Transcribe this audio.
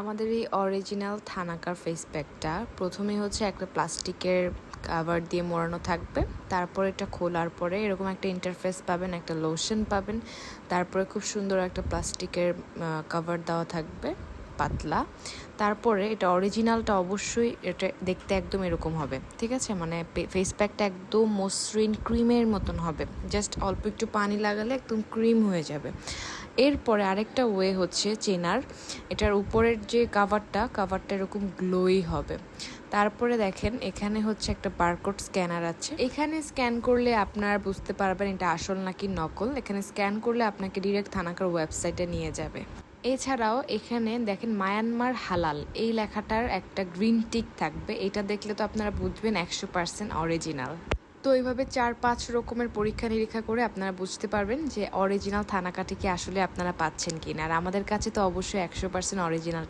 আমাদের এই original থানাকার face প্যাকটা প্রথমে হচ্ছে একটা প্লাস্টিকের কাভার দিয়ে মোড়ানো থাকবে। তারপর এটা খোলার পরে এরকম একটা ইন্টারফেস পাবেন, একটা লোশন পাবেন। তারপরে খুব সুন্দর একটা প্লাস্টিকের কাভার দেওয়া থাকবে পাতলা। তারপরে এটা অরিজিনালটা অবশ্যই এটা দেখতে একদম এরকম হবে, ঠিক আছে? মানে ফেস প্যাকটা একদম মসৃণ ক্রিমের মতন হবে, জাস্ট অল্প একটু পানি লাগালে একদম ক্রিম হয়ে যাবে। এরপরে আরেকটা ওয়ে হচ্ছে চেনার, এটার উপরের যে কাভারটা এরকম গ্লোই হবে। তারপরে দেখেন এখানে হচ্ছে একটা বারকোড স্ক্যানার আছে, এখানে স্ক্যান করলে আপনারা বুঝতে পারবেন এটা আসল নাকি নকল। এখানে স্ক্যান করলে আপনাকে ডিরেক্ট থানাকার ওয়েবসাইটে নিয়ে যাবে। এছাড়াও এখানে দেখেন মায়ানমার হালাল এই লেখাটার একটা গ্রিন টিক থাকবে, এটা দেখলে তো আপনারা বুঝবেন 100% অরিজিনাল। তো এইভাবে 4-5 রকমের পরীক্ষা নিরীক্ষা করে আপনারা বুঝতে পারবেন যে অরিজিনাল থানাকাটি কি আসলে আপনারা পাচ্ছেন কিনা। আর আমাদের কাছে তো অবশ্যই 100% অরিজিনাল।